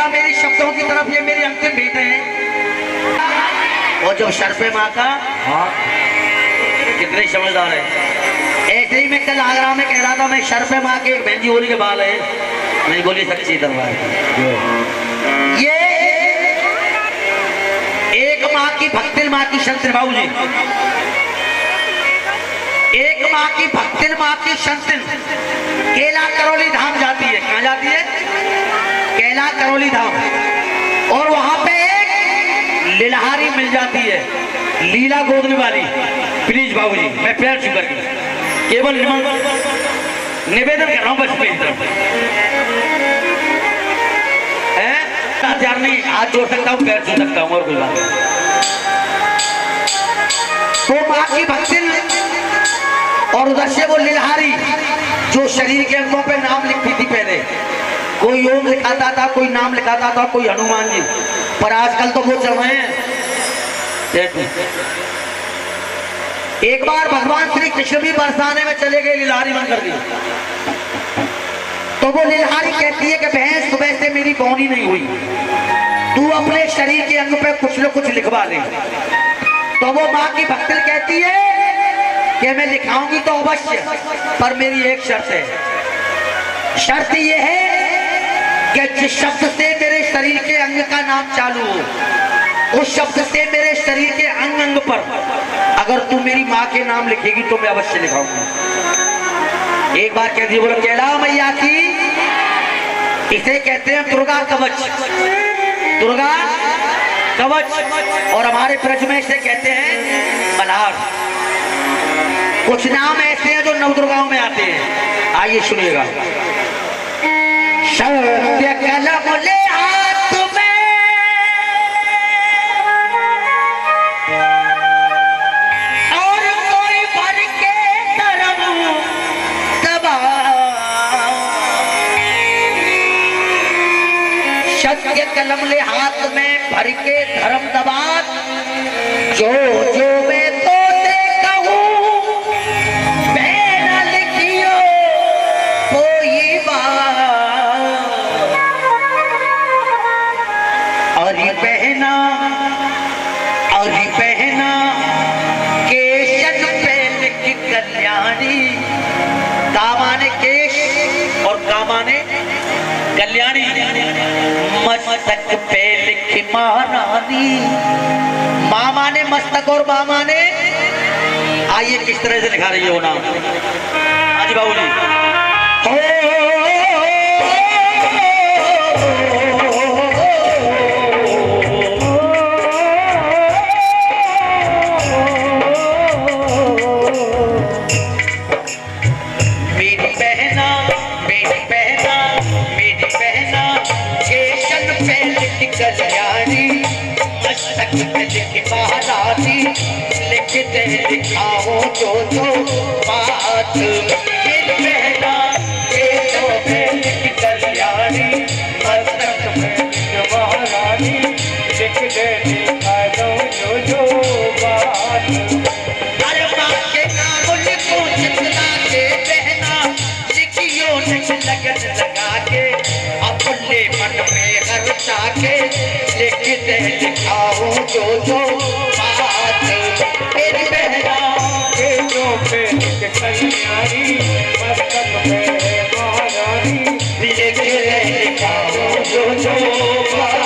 कहला मेरी शब्दों की तरफ ये मेरी अंतिम भेंट है। और जब शर्फे माँ का कितने समझदार है। ऐसे ही मैं कल आगरा में कह रहा था, मैं शर्फे माँ के एक बहन होली के बाल है, नहीं बोली सच्ची दरबार। ये एक माँ की भक्तिल माँ की संत बाबू जी, एक माँ की भक्तिल माँ की संतन केला करौली धाम जाती है। कहाँ जाती है? केला करौली धाम। और वहां पे एक लिलहारी मिल जाती है, लीला गोदने वाली। प्लीज बाबूजी, मैं पैर छू करके केवल निवेदन कर रहा हूं, बस मेरी तरफ है। हथियार नहीं, हाथ जोड़ सकता हूँ, पैर छू सकता हूँ, और कोई बात नहीं। तो माँ की भक्ति और उधर से वो लिलहारी जो शरीर के अंगों पे नाम लिखती थी। पहले कोई ओम लिखाता था, कोई नाम लिखाता था, कोई हनुमान जी, पर आजकल तो वो चल रहे हैं। एक बार भगवान श्री कृष्ण भी बरसाने में चले गए, लिलहारी बंद कर दी। तो वो लिलहारी कहती है कि बहन सुबह से मेरी बौनी नहीं हुई, तू अपने शरीर के अंग पे कुछ न कुछ लिखवा दे। तो वो माँ की भक्तिल कहती है कि मैं लिखाऊंगी तो अवश्य, पर मेरी एक शर्त है। शर्त ये है कि जिस शब्द से मेरे शरीर के अंग का नाम चालू हो, उस शब्द से मेरे शरीर के अंग अंग पर अगर तू मेरी माँ के नाम लिखेगी तो मैं अवश्य लिखाऊंगा। एक बार कह दिए, बोलो कैला मैया की। इसे कहते हैं दुर्गा कवच, दुर्गा कवच। और हमारे ब्रज में इसे कहते हैं मल्हार। कुछ नाम ऐसे हैं जो नवदुर्गाओं में आते हैं, आइए सुनिएगा। सत्य कलम ले हाथ में, और कोई भर के धर्म दबा। सत्य कलम ले हाथ में, भर के धर्म दबा। जो जो मैं तो कल्याणी, मस्तक पे लिखी महारानी। मामा ने मस्तक और मामा ने, आइए किस तरह से लिखा रही है वो नाम। हाँ जी बाबू जी। महारानी लिखते लिखाओ जो जो बात, मेरी बहना के जो लिख कल्याणी। मस्तक में महारानी लिखते लिखाओ जो जो बात। अरे माँ के नाम लिखो जितना के बहना, लिखियो नहीं लगन लगा के, अपने मन में हर चाके लिखते लिखाओ जो जो बात। मेरी बहना के जो पे कल्याणी, मस्तक में महारानी लिखते लिखाओ जो जो बात।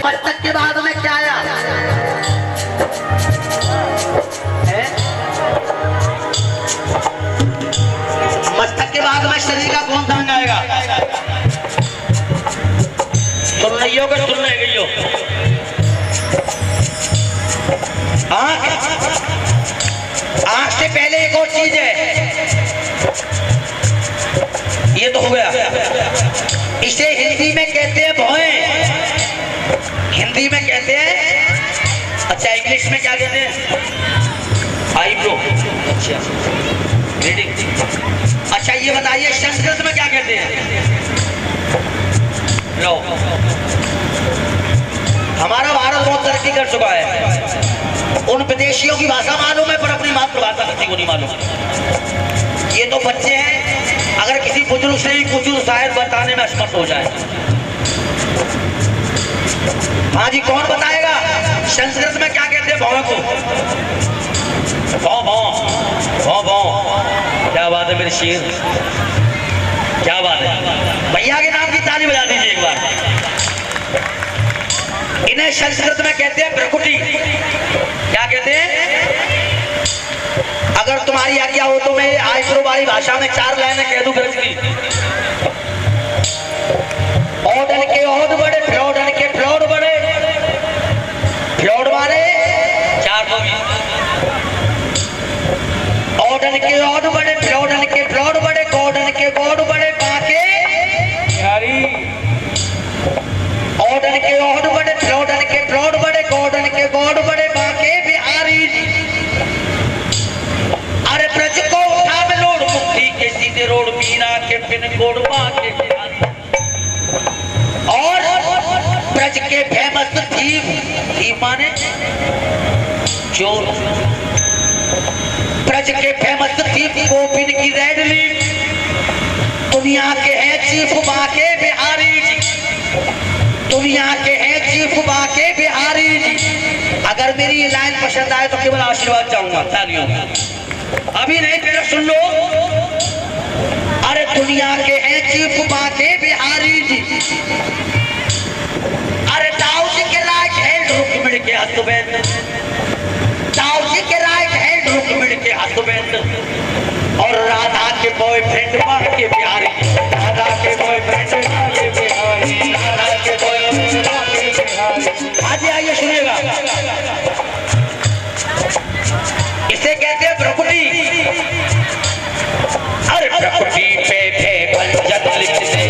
मस्तक के बाद में क्या आया है? मस्तक के बाद में शरीर का कौन सा अंग आएगा? सुन रही हो कि सुन रह गई हो? आंख, आंख से पहले एक और चीज है, ये तो हो गया। इसे हिंदी में कहते हैं भौएं, हिंदी में कहते हैं। अच्छा इंग्लिश में क्या कहते हैं? आईब्रो। अच्छा रीडिंग। अच्छा ये बताइए संस्कृत में क्या कहते हैं? लो हमारा भारत बहुत तरक्की कर चुका है, उन विदेशियों की भाषा मालूम है पर अपनी मातृभाषा किसी को नहीं मालूम। ये तो बच्चे हैं, अगर किसी बुजुर्ग से भी पूछूं शायद बताने में असमर्थ हो जाए। हाँ जी कौन बताएगा संस्कृत में क्या कहते हैं भौं को? भौं भौं भौं भौं। क्या बात है मेरे शेर, क्या बात है। भैया के नाम की ताली बजा दीजिए एक बार। इन्हें संस्कृत में कहते हैं प्रकृति। क्या कहते हैं? अगर तुम्हारी आज्ञा हो तो मैं आईब्रो वाली भाषा में 4 लाइनें कह दूं ब्रज की। ओडन के ओड बड़े, फ्लोडन के फ्लोड बड़े, फ्लोड मारे 4 होगी। ओडन के ओड बड़े, फ्लोडन के फ्लोड बड़े, गोडन के गोड बड़े, बाके बिहारी। ओडन के ओड बड़े, फ्लोडन के फ्लोड बड़े, गोडन के गोड बड़े, बाके बिहारी। अरे ब्रज को उठा में लोड, मुक्ति के सीधे रोड, मीना के पिन कोड बाके। और ब्रज के फेमस थी माने चोर। ब्रज के फेमस थी गोपिन की रेड लीफ, दुनिया के हैं चीफ बाके बिहारी जी, दुनिया के हैं चीफ बाके बिहारी जी। अगर मेरी ये लाइन पसंद आए तो केवल आशीर्वाद चाहूंगा, तालियों। अभी नहीं पहले सुन लो। अरे दुनिया के हैं चीफ बाके बिहारी जी, अरे दाऊ जी के राइट हैंड रुक्मिणी के हस्बैंड, दाऊ जी के राइट हैंड रुक्मिणी के हस्बैंड, और राधा के बॉयफ्रेंड बाके बिहारी, राधा के बॉयफ्रेंड बाके बिहारी, राधा के बॉयफ्रेंड बाके बिहारी। आज आइए सुनिएगा, इसे कहते हैं प्रकृति। अरे प्रकृति पे पंचत लिख दे,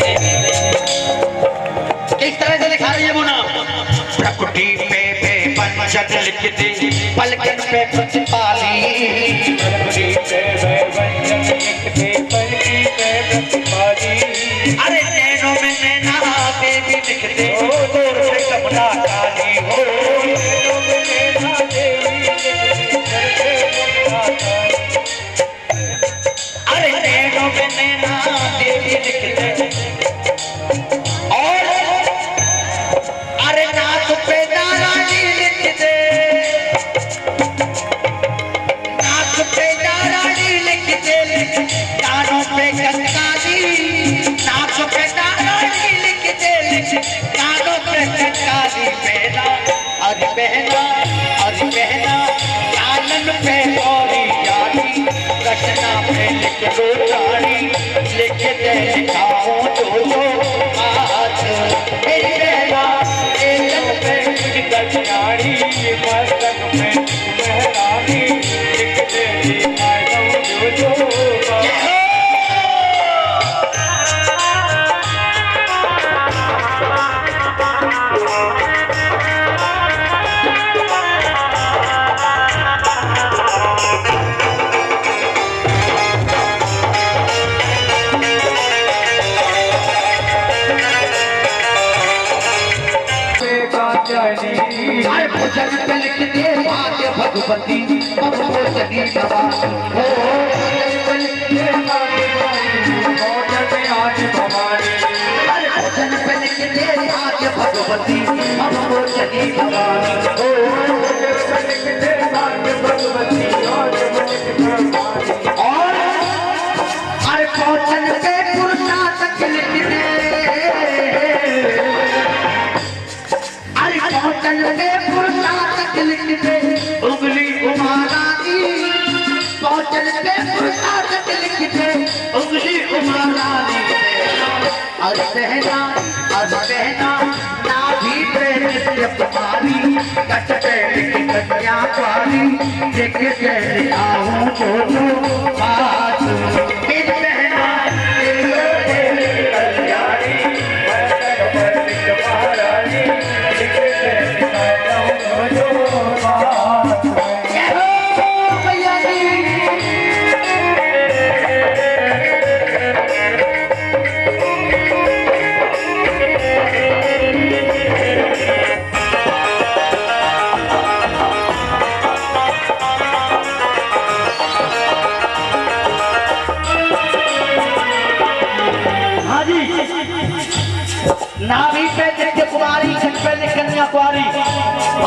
किस तरह से लिखा है ये मुना? प्रकृति पे पंचत लिख दे, पलकन पे प्रतिपाली, प्रकृति पे पंचत लिख दे, पलकी पे प्रतिपाली। अरे नैनों में नैना देवी लिख दे, गोर से कमला काली हो, नैनों में नैना देवी लिख दे, अरे नैनों में नैना देवी लिख दे। और अरे नाक पे नारायणी लिख दे, नाक पे नारायणी लिख दे, कानों पे गंगा जी, नाक पे नारायणी लिख दे, कानों पे गंगा जी। बहना अरे बहना, अरे बहना, कानन पे गौरी जानी, रचना पे लिख दो रानी, लिख दे लिखाओ जो आज मेरी बहना, एक पे गजरानी, मस्तक पे मेहरानी, लिख दे लिखाओ जो भगवती अब वो चली भवानी हो, आज भवानी। अरे भजन पे लिख दे आज भगवती अब वो चली भवानी हो, लिख दे आज भगवती आज भवानी। और अरे भजन पे पुरुषार्थ लिख दे, अरे भजन पे पुरुषार्थ लिख दे, उंगली उमारानी, पहुंचल पे पुरुषार्थ लिख दे, उंगली उमारानी। अरे बहना, अरे बहना, नाभि पे नित्य कुमारी, कट पे लिख कन्या कुमारी, लिख के लिखाऊं जो बात। मेरी बहना तेरे कल्याणी,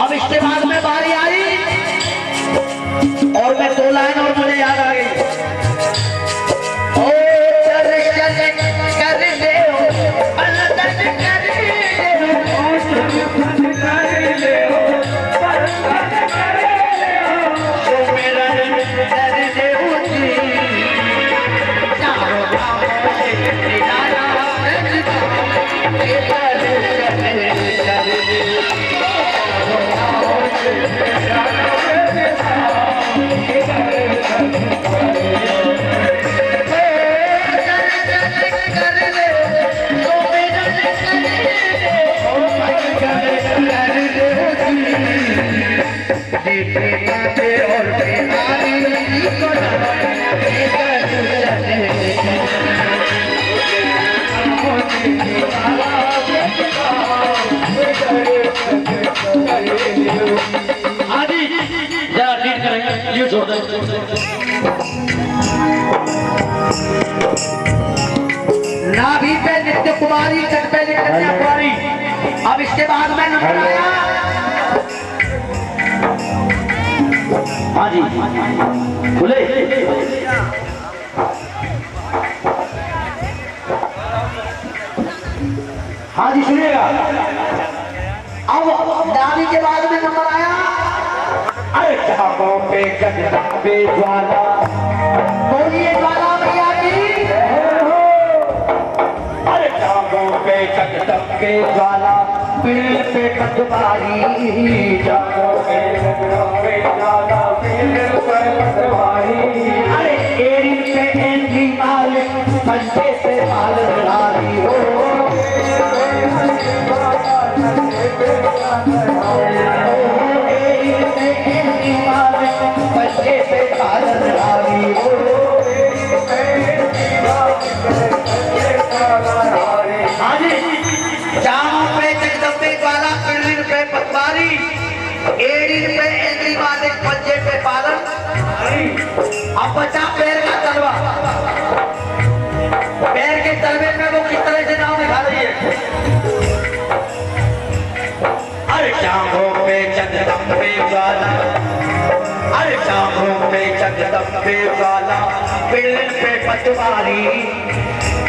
अब इसके बाद में बारी आई और मैं 2 लाइन और मुझे याद आ गई। ओ चल चल कर दे अलग कर दे मेरा कर दे नाभि पे नित्य कुमारी, तट पे कन्या कुमारी। अब इसके बाद में नंबर आया। हाँ जी खुले। हाँ जी सुनिएगा। अब नाभि के बाद में नंबर आया। अरे चाबों पे पे ज्वाला, बोलिए ज्वाला भैया की। अरे चाबों पे के ज्वाला, पीर पे पटवारी, चाबों पे ज्वाला, पीर पे पटवारी। अरे एरी पे एंडी मालिक, पंजे से माल रारी हो। पंजे पे पालन। अब बचा पैर का तलवा। पैर के तलवे में वो किस तरह से नाम लिखा रही है। अरे जांघों पे जगदम्बे वाला, अरे जांघों पे जगदम्बे वाला, बिल्ल पे पटवारी,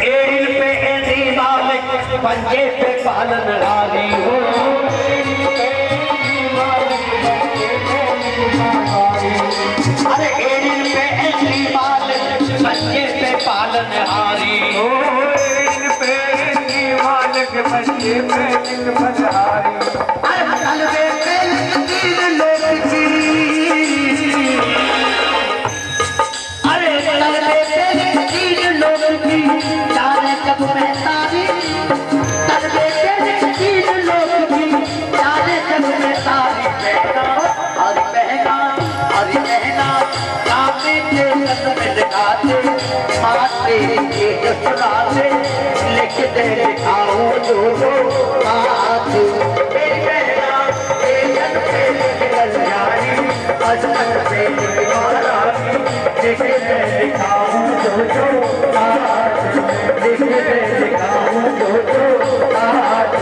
एड़ी पे एड़ी मालिक, पंजे पे पालन हारी हो। अरे एड़ी पे एड़ी मालिक, पंजे पे पालन हारी हो। एड़ी पे एड़ी मालिक, पंजे पे पालन हारी। अरे तलवे पे तीन लोग की, अरे तलवे पे तीन लोग की, चारे जग में तारी। तलवे पे तीन लोग की, चारे जग में तारी। हरी बहना, हरी बहना, कामे के कदम दिखाते, माते के सुनाते, लिख दे दिखाओ जो जो आज। मेरी बहना तेजन पे निकल जाई, अजमन पे निकल जाई, लिख दे दिखाओ जो जो आज। लिख दे दिखाओ जो जो आज,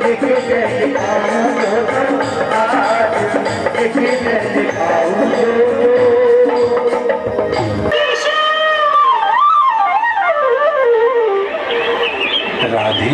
लिख दे दिखाओ जो जो आज, लिख दे दिखाओ जो जो। राधे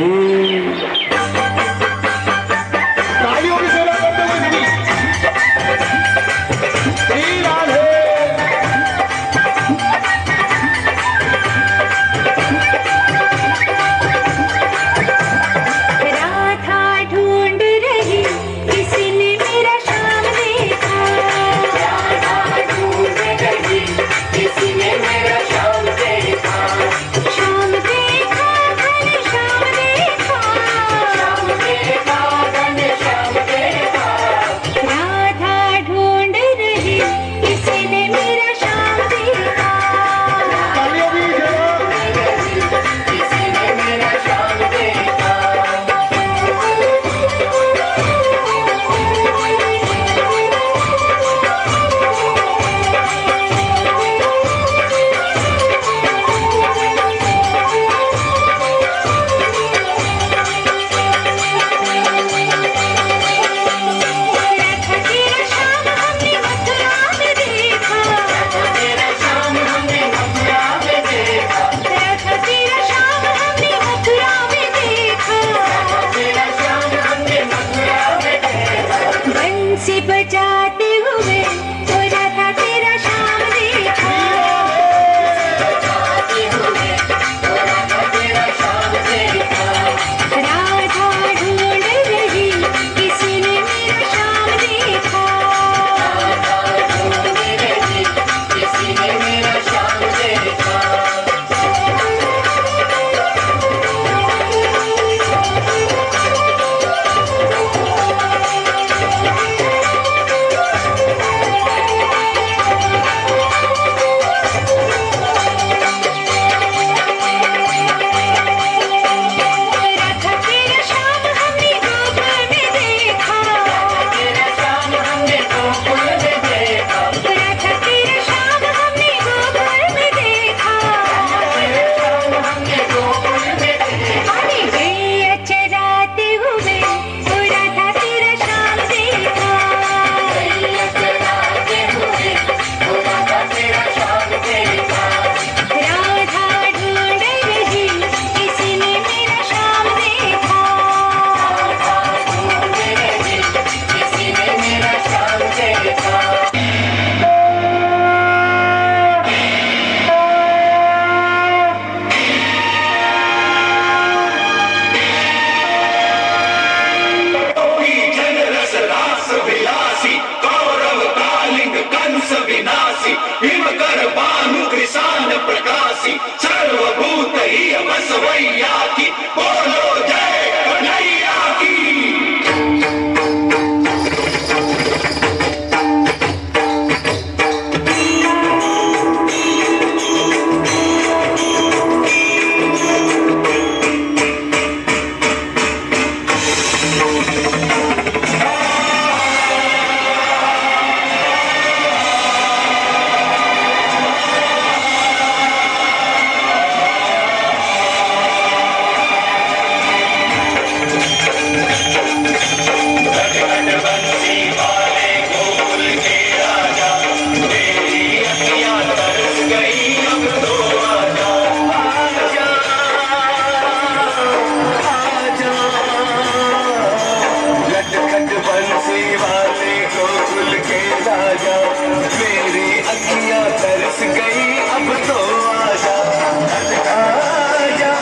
बजाते हुए वो राधा तेरा शाम देखा। बजाते हुए वो राधा तेरा शाम देखा। राधा ढूंढ रही किसी ने मेरा शाम देखा। राधा ढूंढ रही किसी ने मेरा शाम देखा। राधा तेरा शाम हमने गोकुल में देखा। राधा तेरा शाम हमने गोकुल में देखा। राधा तेरा शाम हमने गोकुल में देखा। राधा तेरा शाम हमने गोकुल में देखा। अरे गैया चराते हुए वो राधा तेरा शाम देखा। गैया चराते हुए वो राधा तेरा शाम देखा। राधा ढूंढ रही किसी ने मेरा शाम देखा। राधा ढूंढ रही किसी ने मेरा शाम देखा। जन रस रास विलासी कौरव कालिंग कंस विनाशी हिम कर भानु कृषाण प्रकाशी सर्वभूत ही बसवैया की बोलो जय कन्हैया की। लटखट बंसी वाले गोकुल के राजा मेरी अखियां तरस गई अब तो आजा आजा।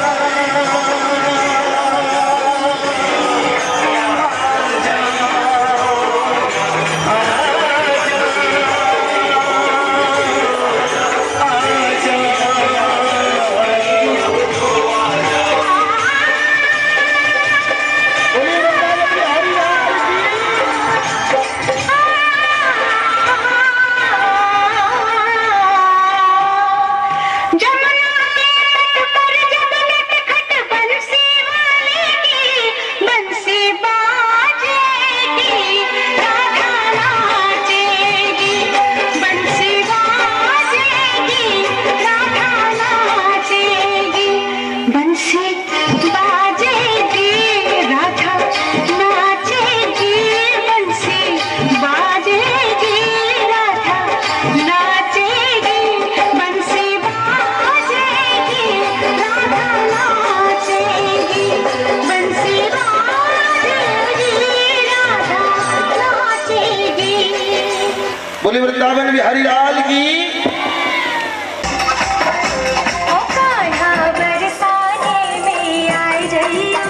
जमुना के तट पर जब नटखट बंसी वाले की बंसी बाजेगी राधा नाचेगी। बंसी बाजेगी राधा नाचेगी। बंसी बाजेगी राधा नाचेगी। बंसी बाजेगी राधा नाचेगी। बंसी बाजेगी राधा नाचेगी। बंसी बाजेगी राधा नाचेगी। बोले वृंदावन बिहारी लाल की। ओ कान्हा बरसाने में आई रैया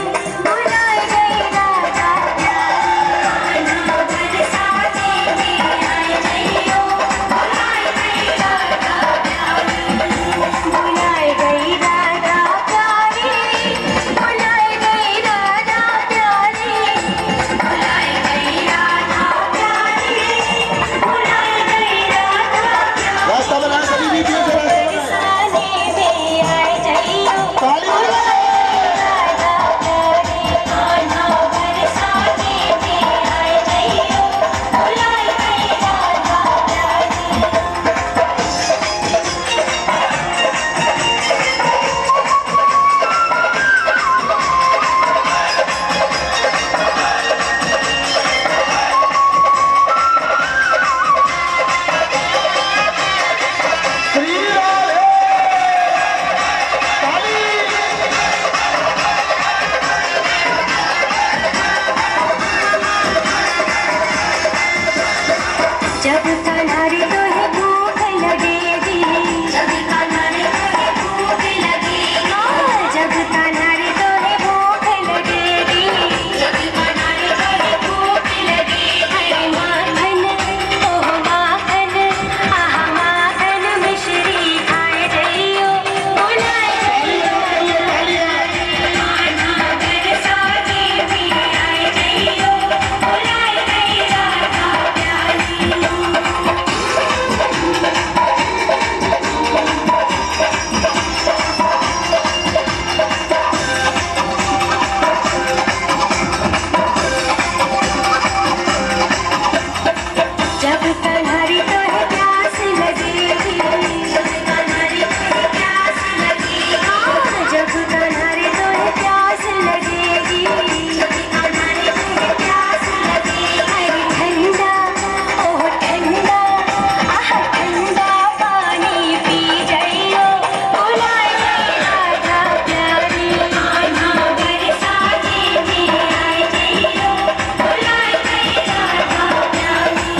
बुलाई गई राधा प्यारी। कान्हा बरसाने में आई रैया बुलाई गई राधा प्यारी। बुलाई गई राधा प्यारी। बुलाई गई राधा प्यारी। बुलाई गई राधा प्यारी। बुलाई गई राधा प्यारी। रास्ता जब कन्हरी तो है भूख लगेगी, जब कन्हरी तो है भूख लगेगी, जब कन्हरी तो है भूख लगेगी, जब कन्हरी तो है भूख लगेगी। अरे माखन ओह माखन आह माखन मिश्री खाए जइयो बुलाए जइयो माना घर साथी भी आए जइयो बुलाए गई राधा प्यारी। जब कन्हरी तो है प्यास लगेगी, जब कन्हरी तो है प्यास लगेगी, जब कन्हरी तो है प्यास लगेगी, जब कन्हरी तो है प्यास लगेगी। अरे ठंडा ओह ठंडा आह ठंडा पानी पी जइयो बुलाए गई राधा प्यारी। माना बरसाती भी आए जइयो बुलाए गई राधा प्यारी।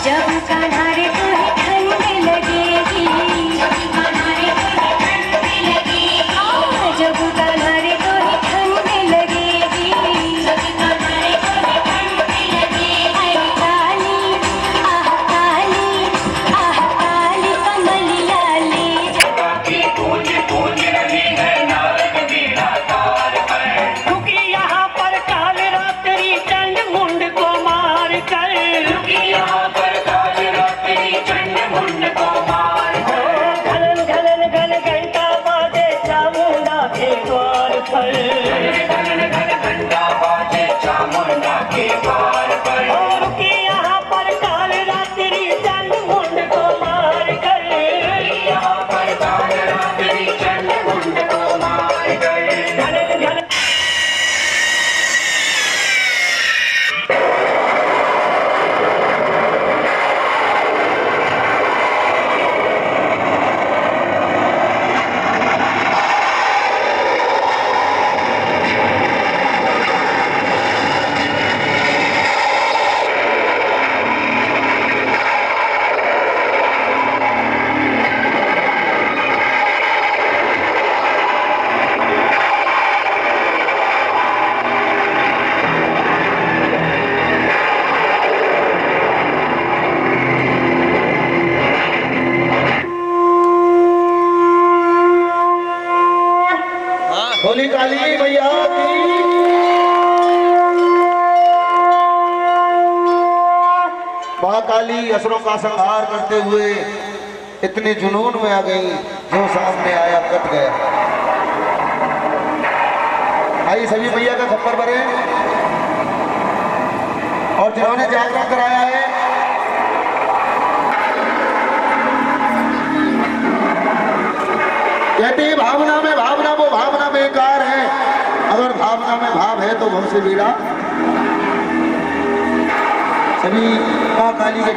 जब कन्हरी तो है ठंड लगेगी, जब कन्हरी तो है ठंड लगेगी, जब कन्हरी तो है ठंड लगेगी, जब कन्हरी तो है ठंड लगेगी। अरे काली काली कमलिया ले जा की गूंज गूंज रही है नारद वीणा तार पर। रुकी यहाँ पर काल रात्रि चंड मुंड को मार कर, यहाँ पर काल रात्रि चंड मुंड को मार कर। घलन घलन घन घंटा बाजे चामुंडा के द्वार पर। घन घन घंटा बाजे चामुंडा के द्वार पर। रुकी यहाँ पर काल रात्रि चंड मुंड को मार कर, यहाँ पर काल रात्रि चंड मुंड को मार गए। घलन घलन बोली काली मैया की। महाकाली असुरों का संहार करते हुए इतने जुनून में आ गई, जो सामने आया कट गया। आइए सभी मैया का खप्पर भरे, और जिन्होंने जागरण कराया है कहते भावना में भावना वो भावना बेकार है, अगर भावना में भाव है तो भव से बीड़ा। सभी मां काली के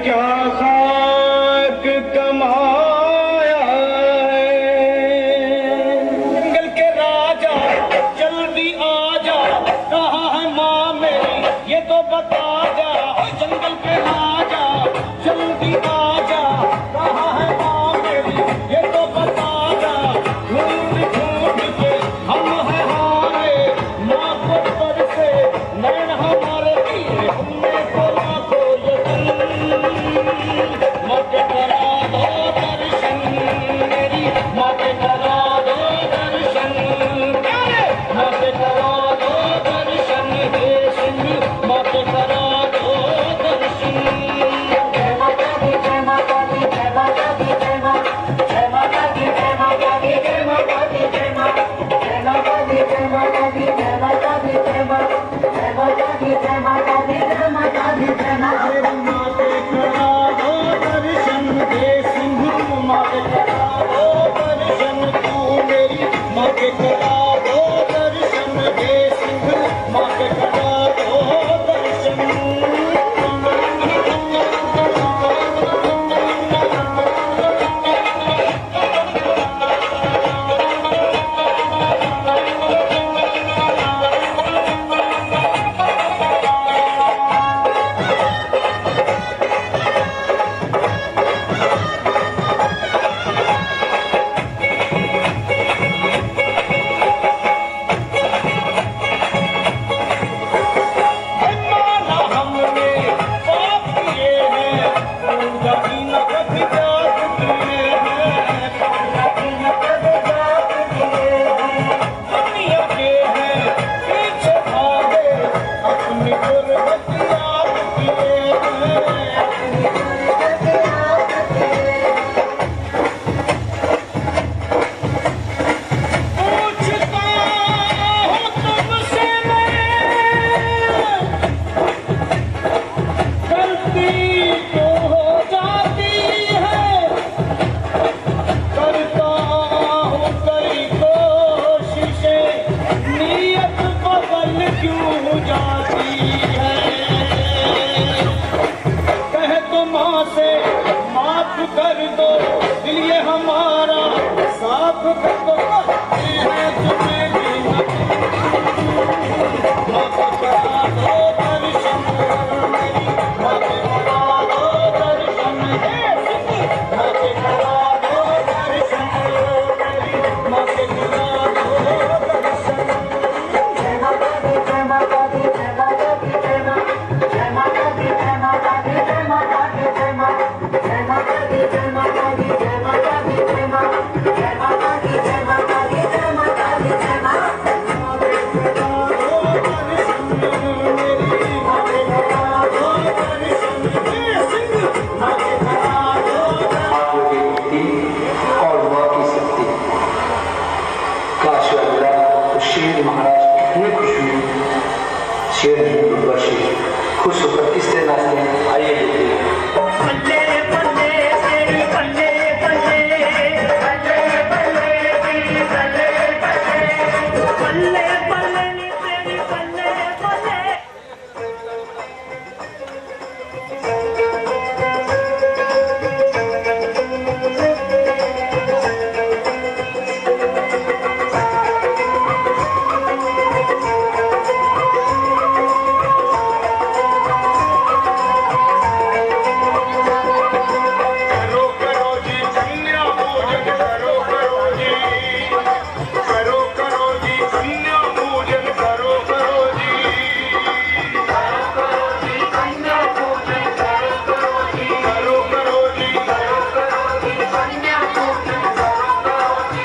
क्या खाक कमाया है। जंगल के राजा जल्दी आ जा, कहाँ है माँ मेरी ये तो बता जा। जंगल के राजा जल्दी आ जा, कहाँ है माँ मेरी ये तो बता जा। ढूंढ ढूंढ के हम है हारे, माँ को तरसे नैन हमारे दिए हमने तो लाखों यकीन। माँ के करा दो दर्शन मेरी, माँ के करा दो दर्शन प्यारे, माँ के करा दो दर्शन हे सिंह, माँ के करा दो दर्शन। जय माता दी जय माता दी जय माता दी जय माँ, जय माता दी जय माता दी जय माता दी जय माँ, जय माता दी जय माता दी जय माता दी जय माँ, जय माता दी जय माता दी जय माता दी जय माँ। मेरी माँ के करा दो दर्शन हे सिंह, माँ के करा दो दर्शन तू मेरी, माँ के करा दो दर्शन हे सिंह, माँ के करा दो दर्शन। माना हमने पाप किए हैं, पूजा की न कभी जाग किए हैं, पूजा की न कभी जाग किए हैं। दुनिया के हैं पीछे भागे, अपनी गुर्बत याद किए हैं, अपनी गुर्बत याद किए हैं। पूछता हूँ तुमसे मैं, गलती तो हो जाती है, करता हूँ कई कोशिशें, नीयत बदल क्यों जाती है। कह तो माँ से माफ कर दो, दिल ये हमारा साफ कर दो। ये है तुम्हें माँ को करा दो दर्शन मेरी, माँ के करा दो दर्शन हे सिंह, माँ के करा दो दर्शन मेरी, माँ के करा दो दर्शन। जय माता दी जय माता दी जय माता दी जय माँ, जय माता दी जय माता दी जय माता दी जय माँ, जय माता दी जय माता दी जय माता दी जय माँ, जय माता दी जय माता दी जय माता दी जय माँ। और माँ की शक्ति। काश अल्लाह शेर महाराज कितने खुश हुए। शेर दुर्गा शेर खुश होकर किससे नाचते हैं, आइए देखिए। बल्ले बल्ले तेरी बल्ले बल्ले, बल्ले बल्ले तेरी बल्ले बल्ले, बल्ले बल्ले नी तेरी बल्ले बल्ले। करो करो जी कन्या पूजन, करो करो जी, करो करो जी कन्या पूजन, करो करो जी, करो करो जी कन्या पूजन, करो करो जी, करो करो जी, करो करो जी कन्या पूजन, करो करो जी।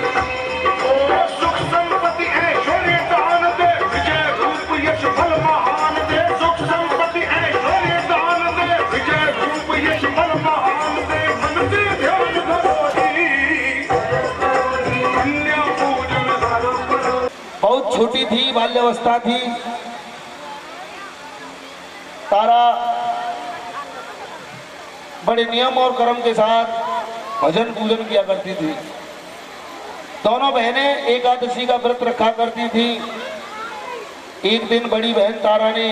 ओ सुख संपत्ति ऐश्वर्य दान दे, विजय रूप यश फल महान दे। सुख संपत्ति ऐश्वर्य दान दे, विजय रूप यश फल महान दे। मन से ध्यान धरो जी, कन्या पूजन करो करो। बहुत छोटी थी, बाल्यावस्था थी। तारा बड़े नियम और कर्म के साथ भजन पूजन किया करती थी। दोनों बहनें एकादशी का व्रत रखा करती थी। एक दिन बड़ी बहन तारा ने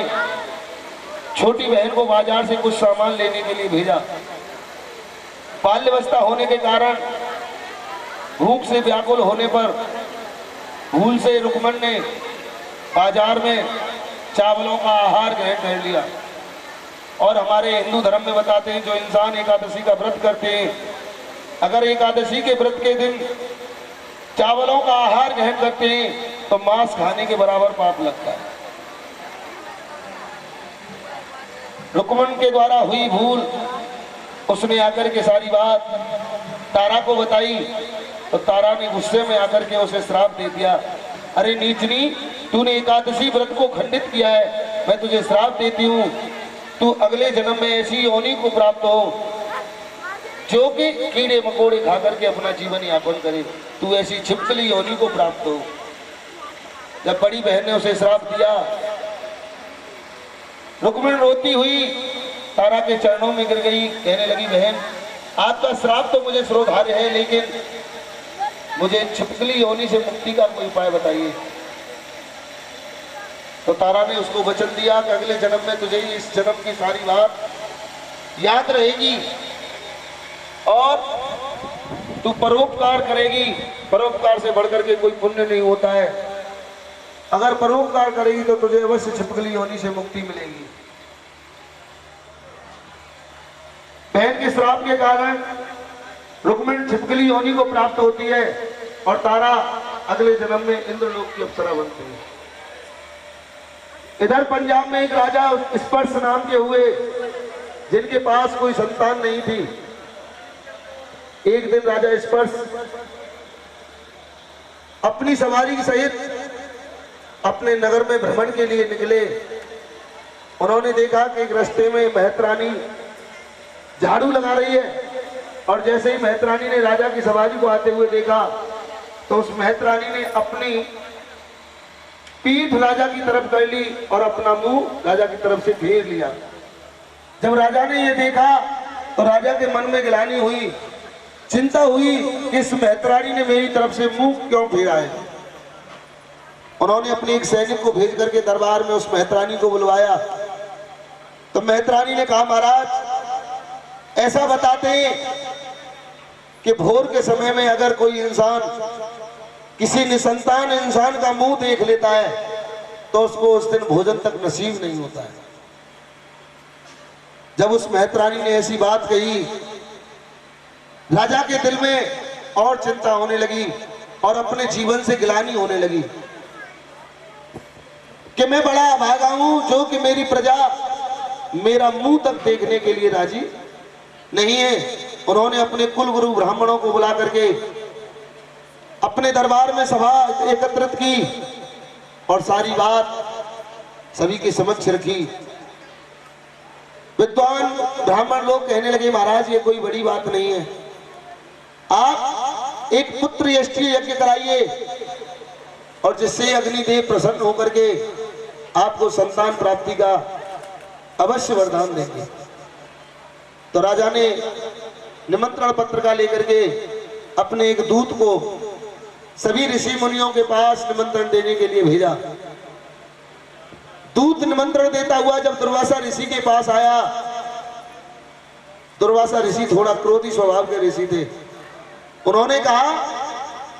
छोटी बहन को बाजार से कुछ सामान लेने के लिए भेजा। बाल्यावस्था होने के कारण भूख से व्याकुल होने पर भूल से रुक्मन ने बाजार में चावलों का आहार ग्रहण कर लिया। और हमारे हिंदू धर्म में बताते हैं जो इंसान एकादशी का व्रत करते हैं, अगर एकादशी के व्रत के दिन चावलों का आहार ग्रहण करते हैं तो मांस खाने के बराबर पाप लगता है। रुक्मन के द्वारा हुई भूल, उसने आकर के सारी बात तारा को बताई तो तारा ने गुस्से में आकर के उसे श्राप दे दिया। अरे नीचनी, तूने एकादशी व्रत को खंडित किया है, मैं तुझे श्राप देती हूँ, तू अगले जन्म में ऐसी योनि को प्राप्त हो जो कि कीड़े मकोड़े खा करके अपना जीवन यापन करे, तू ऐसी छिपकली योनि को प्राप्त हो। जब बड़ी बहन ने उसे श्राप दिया, रुक्मिणी रोती हुई तारा के चरणों में गिर गई, कहने लगी, बहन आपका श्राप तो मुझे श्रोधार्य है, लेकिन मुझे छिपकली योनि से मुक्ति का कोई उपाय बताइए। तो तारा ने उसको वचन दिया कि अगले जन्म में तुझे इस जन्म की सारी बात याद रहेगी और तू परोपकार करेगी। परोपकार से बढ़कर के कोई पुण्य नहीं होता है। अगर परोपकार करेगी तो तुझे अवश्य छिपकली योनि से मुक्ति मिलेगी। बहन के श्राप के कारण रुक्मिणी छिपकली योनि को प्राप्त होती है और तारा अगले जन्म में इंद्रलोक की अप्सरा बनती है। इधर पंजाब में एक राजा स्पर्श नाम के हुए, जिनके पास कोई संतान नहीं थी। एक दिन राजा स्पर्श अपनी सवारी सहित अपने नगर में भ्रमण के लिए निकले। उन्होंने देखा कि एक रास्ते में महतरानी झाड़ू लगा रही है और जैसे ही महतरानी ने राजा की सवारी को आते हुए देखा तो उस महतरानी ने अपनी पीठ राजा की तरफ कर ली और अपना मुंह राजा की तरफ से फेर लिया। जब राजा ने यह देखा तो राजा के मन में गिलानी हुई, चिंता हुई कि इस महतरानी ने मेरी तरफ से मुंह क्यों फेरा है। उन्होंने अपने एक सैनिक को भेज करके दरबार में उस महतरानी को बुलवाया। तो महतरानी ने कहा, महाराज ऐसा बताते हैं कि भोर के समय में अगर कोई इंसान किसी निसंतान इंसान का मुंह देख लेता है तो उसको उस दिन भोजन तक नसीब नहीं होता है। जब उस महतरानी ने ऐसी बात कही, राजा के दिल में और चिंता होने लगी और अपने जीवन से गिलानी होने लगी कि मैं बड़ा अभागा हूं जो कि मेरी प्रजा मेरा मुंह तक देखने के लिए राजी नहीं है। उन्होंने अपने कुल गुरु ब्राह्मणों को बुला करके अपने दरबार में सभा एकत्रित की और सारी बात सभी के समक्ष रखी। विद्वान ब्राह्मण लोग कहने लगे, महाराज ये कोई बड़ी बात नहीं है, आप एक पुत्र यष्टि यज्ञ कराइए और जिससे अग्निदेव प्रसन्न होकर के आपको संतान प्राप्ति का अवश्य वरदान देंगे। तो राजा ने निमंत्रण पत्र का लेकर के अपने एक दूत को सभी ऋषि मुनियों के पास निमंत्रण देने के लिए भेजा। दूत निमंत्रण देता हुआ जब दुर्वासा ऋषि के पास आया, दुर्वासा ऋषि थोड़ा क्रोधी स्वभाव के ऋषि थे। उन्होंने कहा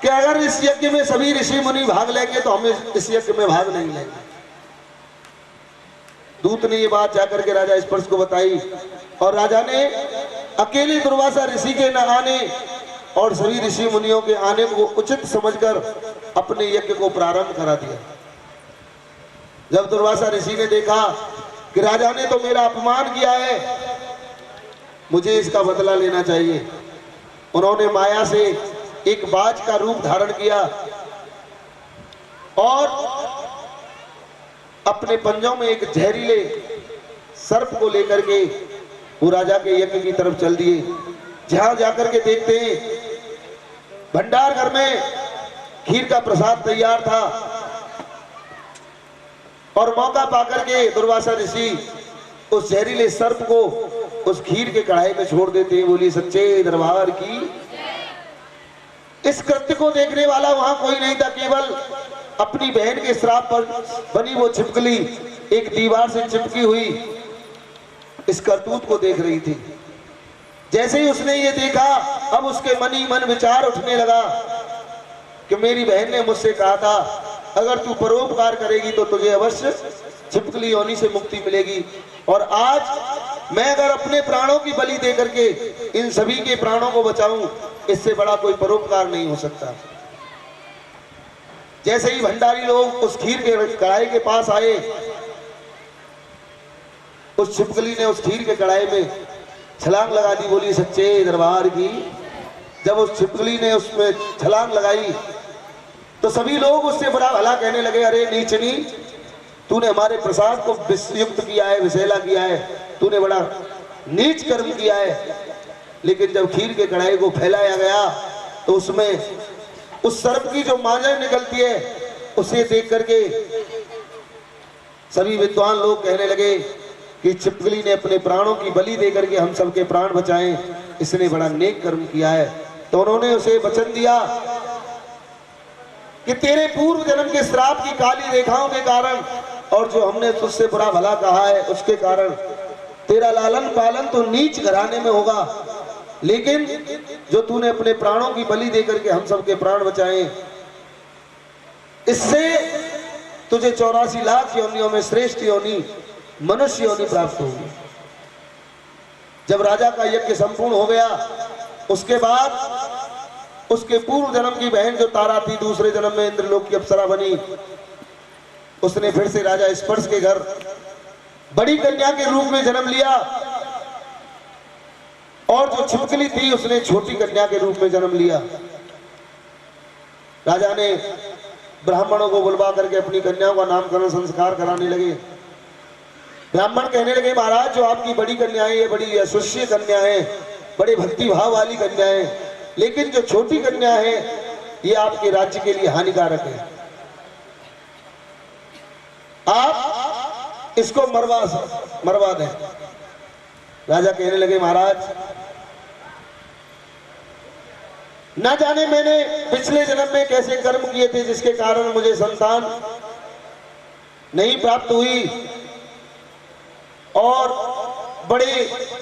कि अगर इस यज्ञ में सभी ऋषि मुनि भाग लेंगे तो हम इस यज्ञ में भाग नहीं लेंगे। दूत ने ये बात जाकर के राजा स्पर्श को बताई और राजा ने अकेले दुर्वासा ऋषि के न आने और सभी ऋषि मुनियों के आने को उचित समझकर अपने यज्ञ को प्रारंभ करा दिया। जब दुर्वासा ऋषि ने देखा कि राजा ने तो मेरा अपमान किया है, मुझे इसका बदला लेना चाहिए, उन्होंने माया से एक बाज का रूप धारण किया और अपने पंजों में एक जहरीले सर्प को लेकर के वो राजा के यज्ञ की तरफ चल दिए। जहां जाकर के देखते हैं भंडार घर में खीर का प्रसाद तैयार था और मौका पाकर के दुर्वासा ऋषि उस जहरीले सर्प को उस खीर के कढ़ाई में छोड़ देते हैं। बोली सच्चे दरबार की। इस कृत्य को देखने वाला वहां कोई नहीं था, केवल अपनी बहन के श्राप पर बनी वो छिपकली एक दीवार से चिपकी हुई इस करतूत को देख रही थी। जैसे ही उसने ये देखा, अब उसके मन ही मन विचार उठने लगा कि मेरी बहन ने मुझसे कहा था अगर तू परोपकार करेगी तो तुझे अवश्य छिपकली योनि से मुक्ति मिलेगी। और आज मैं अगर अपने प्राणों की बलि दे करके इन सभी के प्राणों को बचाऊं, इससे बड़ा कोई परोपकार नहीं हो सकता। जैसे ही भंडारी लोग उस खीर के कढ़ाई के पास आए, उस छिपकली ने उस खीर के कढ़ाई में छलांग लगा दी। बोली सच्चे दरबार की। जब उस छिपकली ने उसमें छलांग लगाई तो सभी लोग उससे बड़ा भला कहने लगे, अरे नीचनी, तूने हमारे प्रसाद को विषयुक्त किया है, विषैला किया है, तूने बड़ा नीच कर्म किया है। लेकिन जब खीर के कढ़ाई को फैलाया गया तो उसमें उस सर्प की जो मांझ निकलती है, उसे देख करके सभी विद्वान लोग कहने लगे कि छिपकली ने अपने प्राणों की बलि दे करके हम सबके प्राण बचाए, इसने बड़ा नेक कर्म किया है। तो उन्होंने उसे वचन दिया कि तेरे पूर्व जन्म के श्राप की काली रेखाओं के कारण और जो हमने तुझसे बुरा भला कहा है उसके कारण तेरा लालन पालन तो नीच घराने में होगा, लेकिन जो तूने अपने प्राणों की बलि देकर के हम सबके प्राण बचाए, इससे तुझे 84 लाख योनियों में श्रेष्ठ योनि मनुष्य योनि प्राप्त होगी। जब राजा का यज्ञ संपूर्ण हो गया, उसके बाद उसके पूर्व जन्म की बहन जो तारा थी, दूसरे जन्म में इंद्रलोक की अप्सरा बनी, उसने फिर से राजा स्पर्श के घर बड़ी कन्या के रूप में जन्म लिया। और जो छिपकली थी उसने छोटी कन्या के रूप में जन्म लिया। राजा ने ब्राह्मणों को बुलवा करके अपनी कन्याओं का नामकरण संस्कार कराने लगे। ब्राह्मण कहने लगे, महाराज जो आपकी बड़ी कन्याएं, ये बड़ी असुष्य कन्याएं, बड़े भक्ति भाव वाली कन्याएं, लेकिन जो छोटी कन्या है ये आपके राज्य के लिए हानिकारक है, आप इसको मरवा दें। राजा कहने लगे, महाराज ना जाने मैंने पिछले जन्म में कैसे कर्म किए थे जिसके कारण मुझे संतान नहीं प्राप्त हुई, और बड़े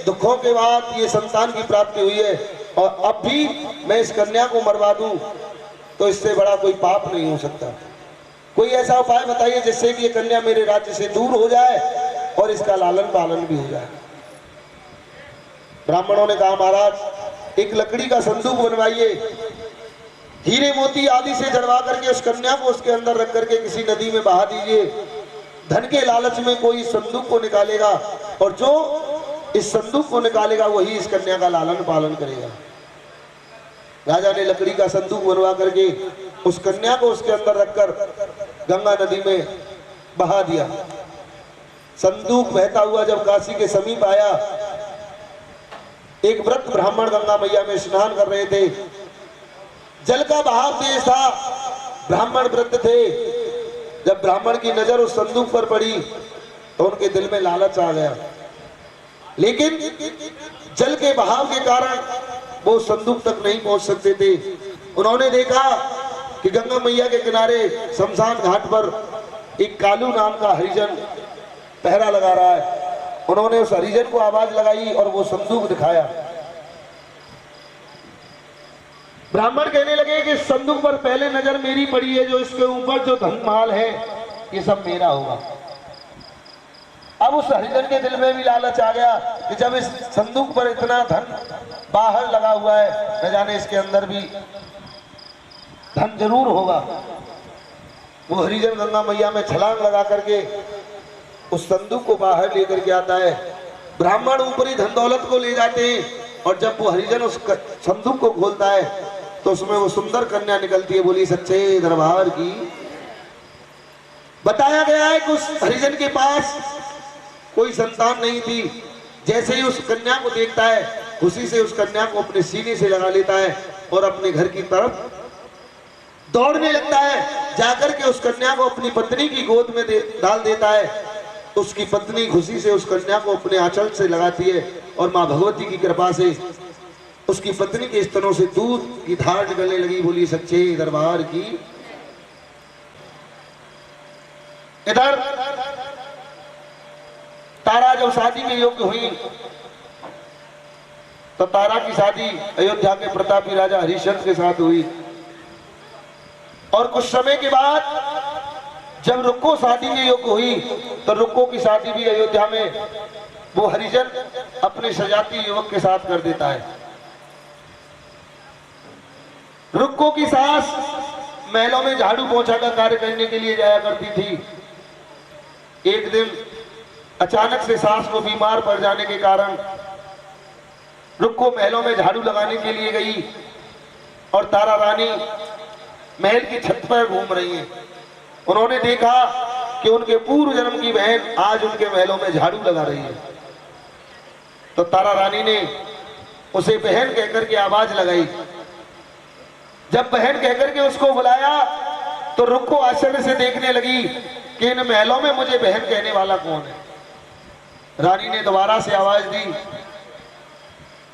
दुखों के बाद ये संतान की प्राप्ति हुई है, और अब भी मैं इस कन्या को मरवा दूं तो इससे बड़ा कोई पाप नहीं हो सकता। कोई ऐसा उपाय बताइए जिससे कि ये कन्या मेरे राज्य से दूर हो जाए और इसका लालन पालन भी हो जाए। ब्राह्मणों ने कहा, महाराज एक लकड़ी का संदूक बनवाइए, हीरे मोती आदि से जड़वा करके उस कन्या को उसके अंदर रख करके किसी नदी में बहा दीजिए। धन के लालच में कोई इस संदूक को निकालेगा और जो इस संदूक को निकालेगा वही इस कन्या का लालन पालन करेगा। राजा ने लकड़ी का संदूक बनवा करके उस कन्या को उसके अंदर रखकर गंगा नदी में बहा दिया। संदूक बहता हुआ जब काशी के समीप आया, एक व्रत ब्राह्मण गंगा मैया में स्नान कर रहे थे। जल का बहाव तेज था, ब्राह्मण व्रत थे। जब ब्राह्मण की नजर उस संदूक पर पड़ी तो उनके दिल में लालच आ गया, लेकिन जल के बहाव के कारण वो संदूक तक नहीं पहुंच सकते थे। उन्होंने देखा कि गंगा मैया के किनारे शमशान घाट पर एक कालू नाम का हरिजन पहरा लगा रहा है। उन्होंने उस हरिजन को आवाज लगाई और वो संदूक दिखाया। ब्राह्मण कहने लगे कि संदूक पर पहले नजर मेरी पड़ी है, जो इसके ऊपर जो धन माल है ये सब मेरा होगा। अब उस हरिजन के दिल में भी लालच आ गया कि जब इस संदूक पर इतना धन बाहर लगा हुआ है, न जाने इसके अंदर भी धन जरूर होगा। वो हरिजन गंगा मैया में छलांग लगा करके उस संदूक को बाहर लेकर के आता है। ब्राह्मण ऊपरी धन दौलत को ले जाते हैं और जब वो हरिजन उस संदूक को खोलता है तो उसमें वो सुंदर कन्या निकलती है। बोली सच्चे दरबार की। बताया गया है कि उस हरिजन के पास कोई संतान नहीं थी। जैसे ही उस कन्या को देखता है, खुशी से उस कन्या को अपने सीने से लगा लेता है और अपने घर की तरफ दौड़ने लगता है। जाकर के उस कन्या को अपनी पत्नी की गोद में डाल देता है। उसकी पत्नी खुशी से उस कन्या को अपने आंचल से लगाती है और मां भगवती की कृपा से उसकी पत्नी के स्तनों से दूध की धार निकलने लगी। बोली सच्चे दरबार की। इधर तारा जब शादी के योग्य हुई तो तारा की शादी अयोध्या के प्रतापी राजा हरिश्चंद्र के साथ हुई। और कुछ समय के बाद जब रुक्को शादी के योग्य हुई तो रुक्को की शादी भी अयोध्या में वो हरिजन अपने सजाती युवक के साथ कर देता है। रुक्को की सास महलों में झाड़ू पोछा का कार्य करने के लिए जाया करती थी। एक दिन अचानक से सास को बीमार पड़ जाने के कारण रुक्को महलों में झाड़ू लगाने के लिए गई और तारा रानी महल की छत पर घूम रही हैं। उन्होंने देखा कि उनके पूर्व जन्म की बहन आज उनके महलों में झाड़ू लगा रही है। तो तारा रानी ने उसे बहन कहकर के आवाज लगाई। जब बहन कहकर के उसको बुलाया तो रुक्को आश्चर्य से देखने लगी कि इन महलों में मुझे बहन कहने वाला कौन है। रानी ने दोबारा से आवाज दी।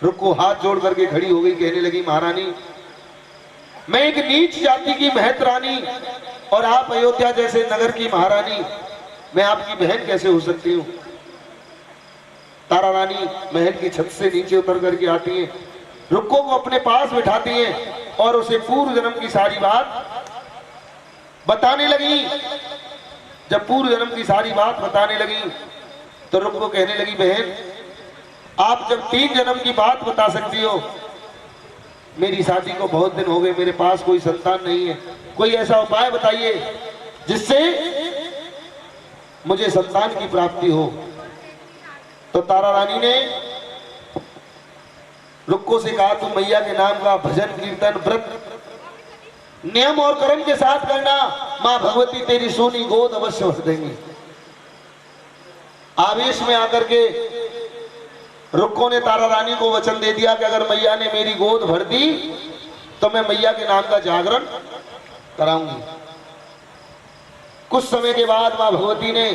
रुक्को हाथ जोड़ करके खड़ी हो गई, कहने लगी, महारानी, मैं एक नीच जाति की महत रानी और आप अयोध्या जैसे नगर की महारानी, मैं आपकी बहन कैसे हो सकती हूँ। तारा रानी महल की छत से नीचे उतर करके आती है, रुक्को को अपने पास बिठाती हैं और उसे पूर्व जन्म की सारी बात बताने लगी। जब पूर्व जन्म की सारी बात बताने लगी तो रुक्को कहने लगी, बहन, आप जब 3 जन्म की बात बता सकती हो, मेरी शादी को बहुत दिन हो गए, मेरे पास कोई संतान नहीं है, कोई ऐसा उपाय बताइए जिससे मुझे संतान की प्राप्ति हो। तो तारा रानी ने रुक्को से कहा, तुम मैया के नाम का भजन कीर्तन व्रत नियम और कर्म के साथ करना, मां भगवती तेरी सोनी गोद अवश्य भर देंगी। आवेश में आकर के रुक्को ने तारा रानी को वचन दे दिया कि अगर मैया ने मेरी गोद भर दी तो मैं मैया के नाम का जागरण कराऊंगी। कुछ समय के बाद मां भगवती ने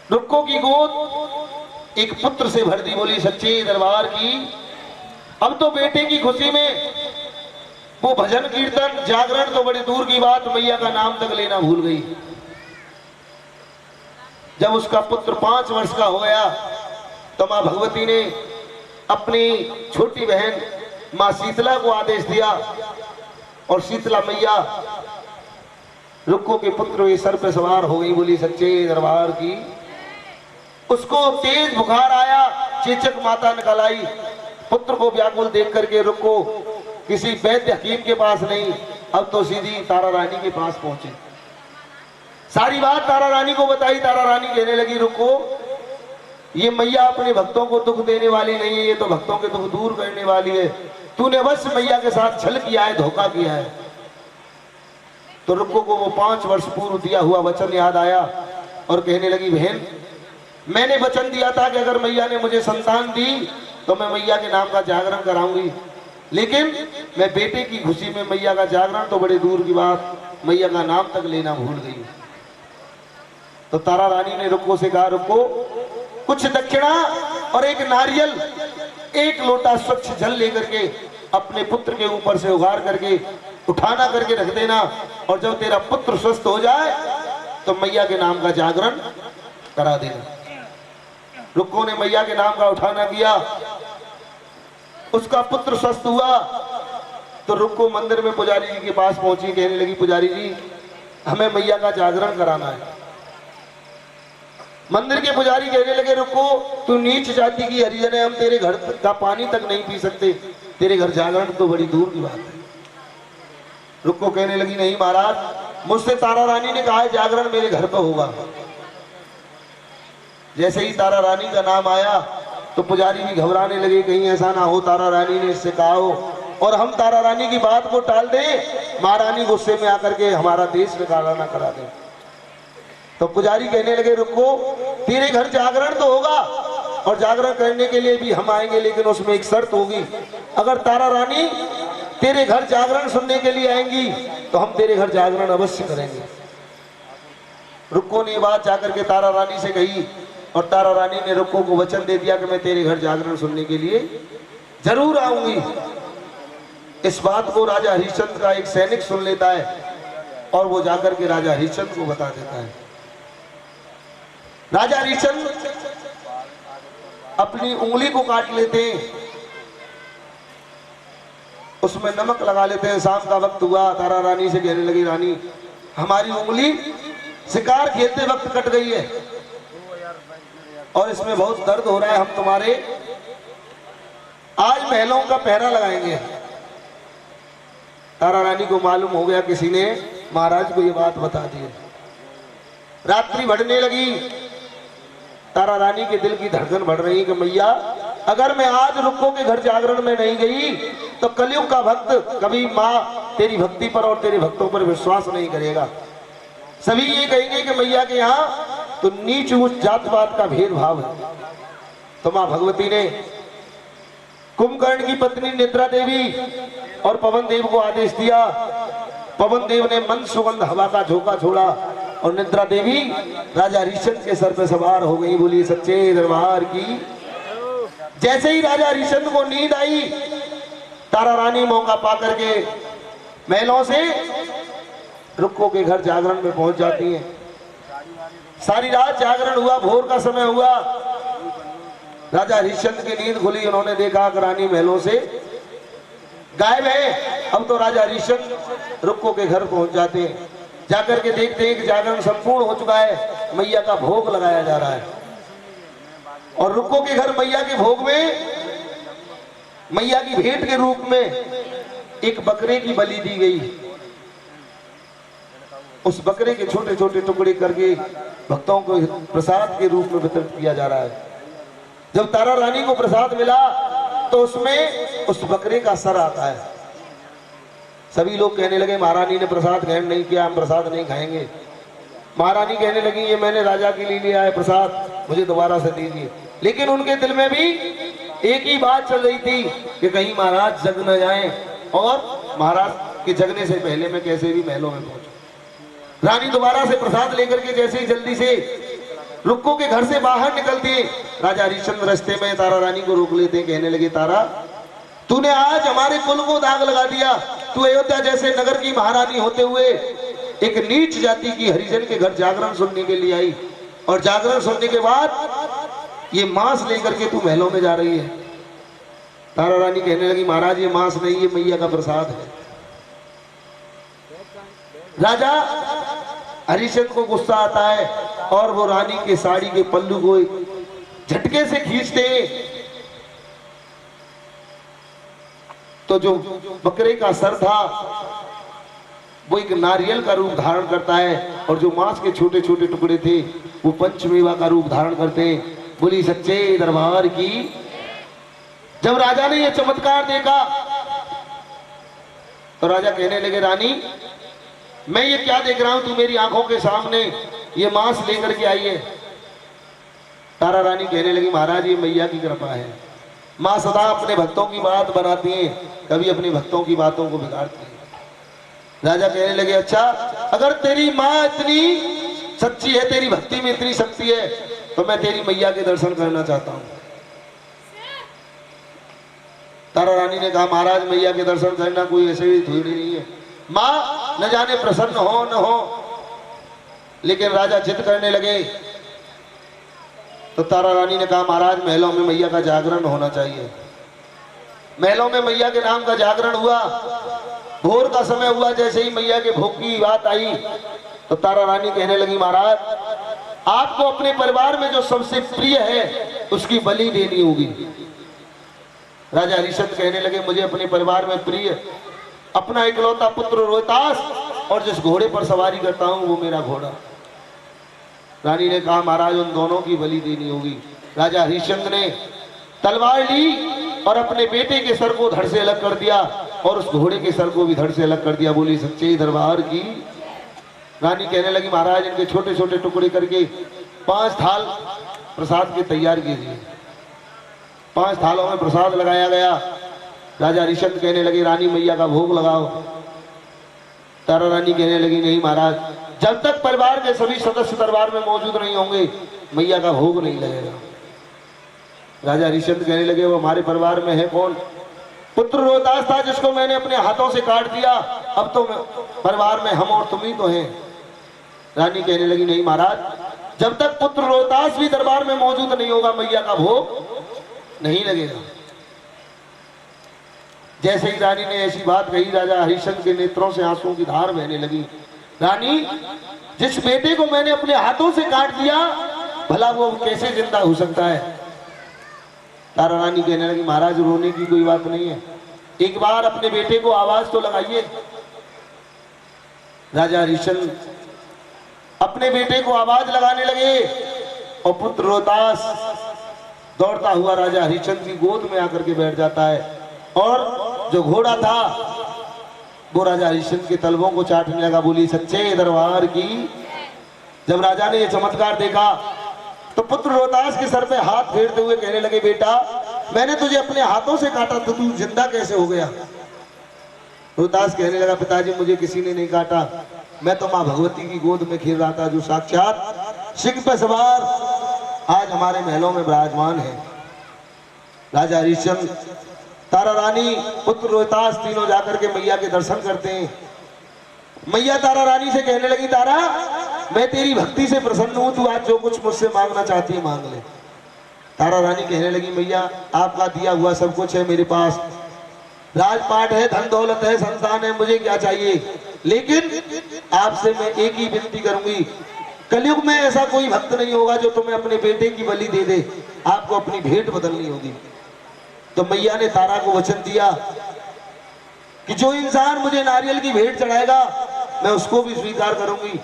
रुक्को की गोद एक पुत्र से भर दी। बोली सच्चे दरबार की। अब तो बेटे की खुशी में वो भजन कीर्तन जागरण तो बड़ी दूर की बात, मैया का नाम तक लेना भूल गई। जब उसका पुत्र 5 वर्ष का हो गया तो मां भगवती ने अपनी छोटी बहन मां शीतला को आदेश दिया और शीतला मैया रुक्को के पुत्र ये सर पे सवार हो गई। बोली सच्चे दरबार की। उसको तेज बुखार आया, चेचक माता निकल आई। पुत्र को व्याकुल देख करके रुक्को किसी वैद्य हकीम के पास नहीं, अब तो सीधी तारा रानी के पास पहुंचे। सारी बात तारा रानी को बताई। तारा रानी कहने लगी, रुक्को, ये मैया अपने भक्तों को दुख देने वाली नहीं है, ये तो भक्तों के दुख दूर करने वाली है। तूने अवश्य मैया के साथ छल किया है, धोखा किया है। तो रुक्को को वो 5 वर्ष पूर्व दिया हुआ वचन याद आया और कहने लगी, बहन, मैंने वचन दिया था कि अगर मैया ने मुझे संतान दी तो मैं मैया के नाम का जागरण कराऊंगी, लेकिन मैं बेटे की खुशी में मैया का जागरण तो बड़े दूर की बात, मैया का नाम तक लेना भूल गई। तो तारा रानी ने रुक्को से कहा, रुक्को, कुछ दक्षिणा और एक नारियल, 1 लोटा स्वच्छ जल लेकर के अपने पुत्र के ऊपर से उगार करके उठाना करके रख देना, और जब तेरा पुत्र स्वस्थ हो जाए तो मैया के नाम का जागरण करा देना। रुक्को ने मैया के नाम का उठाना किया, उसका पुत्र स्वस्थ हुआ। तो रुक्को मंदिर में पुजारी जी के पास पहुंची, कहने लगी, पुजारी जी, हमें मैया का जागरण कराना है। मंदिर के पुजारी कहने लगे, रुक्को, तू नीच जाति की हरिजन है, हम तेरे घर का पानी तक नहीं पी सकते, तेरे घर जागरण तो बड़ी दूर की बात है। रुक्को कहने लगी, नहीं महाराज, मुझसे तारा रानी ने कहा है जागरण मेरे घर पर होगा। जैसे ही तारा रानी का नाम आया तो पुजारी भी घबराने लगे, कहीं ऐसा ना हो तारा रानी ने इससे कहा हो और हम तारा रानी की बात को टाल दें, महारानी गुस्से में आकर के हमारा देश निकाला ना करा दें। तो पुजारी कहने लगे, रुको, तेरे घर जागरण तो होगा और जागरण करने के लिए भी हम आएंगे, लेकिन उसमें एक शर्त होगी, अगर तारा रानी तेरे घर जागरण सुनने के लिए आएंगी तो हम तेरे घर जागरण अवश्य करेंगे। रुक्को ने ये बात जाकर के तारा रानी से कही और तारा रानी ने रुक्को को वचन दे दिया कि मैं तेरे घर जागरण सुनने के लिए जरूर आऊंगी। इस बात को राजा हरिश्चंद्र का एक सैनिक सुन लेता है और वो जाकर के राजा हरिश्चंद्र को बता देता है। राजा हरिश्चंद्र अपनी उंगली को काट लेते हैं, उसमें नमक लगा लेते हैं। शाम का वक्त हुआ, तारा रानी से कहने लगी, रानी हमारी उंगली शिकार खेलते वक्त कट गई है और इसमें बहुत दर्द हो रहा है, हम तुम्हारे आज महलों का पहरा लगाएंगे। तारा रानी को मालूम हो गया किसी ने महाराज को ये बात बता दी। रात्रि बढ़ने लगी, तारा रानी के दिल की धड़कन बढ़ रही कि मैया अगर मैं आज रुक्को के घर जागरण में नहीं गई तो कलयुग का भक्त कभी माँ तेरी भक्ति पर और तेरे भक्तों पर विश्वास नहीं करेगा। सभी ये कहेंगे कि मैया के यहाँ तो नीच ऊंच जात पात का भेदभाव है। तो माँ भगवती ने कुंभकर्ण की पत्नी निद्रा देवी और पवन देव को आदेश दिया। पवन देव ने मन सुगंध हवा का झोंका छोड़ा और निद्रा देवी राजा हरिश्चंद्र के सर पे सवार हो गई। बोली सच्चे दरबार की। जैसे ही राजा हरिश्चंद्र को नींद आई, तारा रानी मौका पा करके महलों से रुक्को के घर जागरण में पहुंच जाती हैं। सारी रात जागरण हुआ, भोर का समय हुआ, राजा हरिश्चंद्र की नींद खुली। उन्होंने देखा कि रानी महलों से गायब है। अब तो राजा हरिश्चंद्र रुक्को के घर पहुंच जाते हैं। जाकर के देखते हैं कि जागरण संपूर्ण हो चुका है, मैया का भोग लगाया जा रहा है। और रुक्को के घर मैया के भोग में मैया की भेंट के रूप में एक बकरे की बलि दी गई। उस बकरे के छोटे छोटे टुकड़े करके भक्तों को प्रसाद के रूप में वितरित किया जा रहा है। जब तारा रानी को प्रसाद मिला तो उसमें उस बकरे का सर आता है। सभी लोग कहने लगे महारानी ने प्रसाद ग्रहण नहीं किया, हम प्रसाद नहीं खाएंगे। महारानी कहने लगी ये मैंने राजा के लिए लिया है प्रसाद, मुझे दोबारा से दीजिए। लेकिन उनके दिल में भी एक ही बात चल रही थी कि कहीं महाराज जग न जाएं और महाराज के जगने से पहले मैं कैसे भी महलों में पहुंचूं। रानी दोबारा से प्रसाद लेकर के जैसे ही जल्दी से रुक्को के घर से बाहर निकलती, राजा हरिश्चंद्र रास्ते में तारा रानी को रोक लेते, कहने लगे तारा तूने आज हमारे कुल को दाग लगा दिया। तू अयोध्या जैसे नगर की महारानी होते हुए एक नीच जाति की हरिजन के घर जागरण सुनने के लिए आई और जागरण सुनने के बाद ये मांस लेकर के तू महलों में जा रही है। तारा रानी कहने लगी महाराज ये मांस नहीं, ये मैया का प्रसाद है। राजा हरिश्चंद्र को गुस्सा आता है और वो रानी के साड़ी के पल्लू को झटके से खींचते तो जो बकरे का सर था वो एक नारियल का रूप धारण करता है और जो मांस के छोटे छोटे टुकड़े थे वो पंचमेवा का रूप धारण करते हैं। बोली सच्चे दरबार की। जब राजा ने ये चमत्कार देखा तो राजा कहने लगे रानी मैं ये क्या देख रहा हूं, तू मेरी आंखों के सामने ये मांस लेकर के आई है। तारा रानी कहने लगी महाराज ये मैया की कृपा है, माँ सदा अपने भक्तों की बात बनाती है, कभी अपने भक्तों की बातों को बिगाड़ती है। राजा कहने लगे अच्छा अगर तेरी माँ इतनी सच्ची है, तेरी भक्ति में इतनी शक्ति है तो मैं तेरी मैया के दर्शन करना चाहता हूँ। तारा रानी ने कहा महाराज मैया के दर्शन करना कोई ऐसे ही थोड़ी नहीं है, माँ न जाने प्रसन्न हो न हो। लेकिन राजा जिद करने लगे तो तारा रानी ने कहा महाराज महलों में मैया का जागरण होना चाहिए। महलों में मैया के नाम का जागरण हुआ। भोर का समय हुआ, जैसे ही मैया के भोग की बात आई तो तारा रानी कहने लगी महाराज आपको अपने परिवार में जो सबसे प्रिय है उसकी बलि देनी होगी। राजा हरिश्चंद्र कहने लगे मुझे अपने परिवार में प्रिय अपना इकलौता पुत्र रोहतास और जिस घोड़े पर सवारी करता हूं वो मेरा घोड़ा। रानी ने कहा महाराज उन दोनों की बलि देनी होगी। राजा हरिश्चंद्र ने तलवार ली और अपने बेटे के सर को धड़ से अलग कर दिया और उस घोड़े के सर को भी धड़ से अलग कर दिया। बोली सच्चे दरबार की। रानी कहने लगी महाराज इनके छोटे छोटे टुकड़े करके 5 थाल प्रसाद के तैयार कीजिए। 5 थालों में प्रसाद लगाया गया। राजा हरिश्चंद्र कहने लगे रानी मैया का भोग लगाओ। तारा रानी कहने लगी नहीं महाराज जब तक परिवार के सभी सदस्य दरबार में मौजूद नहीं होंगे मैया का भोग नहीं लगेगा। राजा हरिश्चंद्र कहने लगे वो हमारे परिवार में है कौन? पुत्र रोहतास था जिसको मैंने अपने हाथों से काट दिया, अब तो परिवार में हम और तुम ही तो हैं। रानी कहने लगी नहीं महाराज जब तक पुत्र रोहतास भी दरबार में मौजूद नहीं होगा मैया का भोग नहीं लगेगा। जैसे ही रानी ने ऐसी बात कही, राजा हरिश्चंद्र के नेत्रों से आंसुओं की धार बहने लगी। रानी, जिस बेटे को मैंने अपने हाथों से काट दिया, भला वो कैसे जिंदा हो सकता है? तारा रानी कहने लगी, महाराज रोने की कोई बात नहीं है, एक बार अपने बेटे को आवाज तो लगाइए। राजा हरिश्चंद्र अपने बेटे को आवाज लगाने लगे और पुत्र रोहतास दौड़ता हुआ राजा हरिश्चंद्र की गोद में आकर के बैठ जाता है और जो घोड़ा था वो राजा हरिश्चंद्र के तलवों को चाटने लगा। बोली सच्चे दरबार की। जब राजा ने ये चमत्कार देखा तो पुत्र रोहतास के सर पे हाथ फेरते हुए कहने लगे, बेटा मैंने तुझे अपने हाथों से काटा तो तू जिंदा कैसे हो गया? रोहतास कहने लगा, पिताजी मुझे किसी ने नहीं काटा, मैं तो माँ भगवती की गोद में खेल रहा था, जो साक्षात सिंह पे सवार आज हमारे महलों में विराजमान है। राजा हरिश्चंद्र, तारा रानी, पुत्र रोहतास तीनों जाकर के मैया के दर्शन करते हैं। मैया तारा रानी से कहने लगी, तारा मैं तेरी भक्ति से प्रसन्न हूं, तू आज जो कुछ मुझसे मांगना चाहती है मांग ले। तारा रानी कहने लगी, मैया आपका दिया हुआ सब कुछ है मेरे पास, राजपाट है, धन दौलत है, संतान है, मुझे क्या चाहिए? लेकिन आपसे मैं एक ही विनती करूंगी, कलयुग में ऐसा कोई भक्त नहीं होगा जो तुम्हें अपने बेटे की बलि दे दे, आपको अपनी भेंट बदलनी होगी। तो मैया ने तारा को वचन दिया कि जो इंसान मुझे नारियल की भेंट चढ़ाएगा मैं उसको भी स्वीकार करूंगी,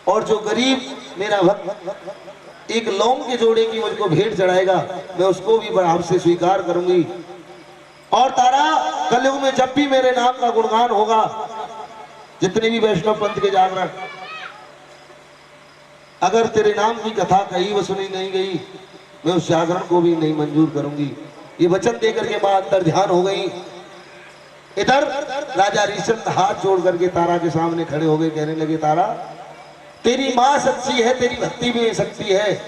और जो गरीब मेरा भक्त एक लौंग के जोड़े की मुझको भेंट चढ़ाएगा मैं उसको भी भाव से स्वीकार करूंगी। और तारा, कलयुग में जब भी मेरे नाम का गुणगान होगा, जितने भी वैष्णव पंथ के जागरण, अगर तेरे नाम की कथा कहीं व सुनी नहीं गई, मैं उस जागरण को भी नहीं मंजूर करूंगी। ये वचन देकर के बाद अंतर ध्यान हो गई। इधर राजा हरिश्चंद्र हाथ जोड़ करके तारा के सामने खड़े हो गए, कहने लगे, तारा तेरी माँ सच्ची है, तेरी भक्ति में शक्ति है,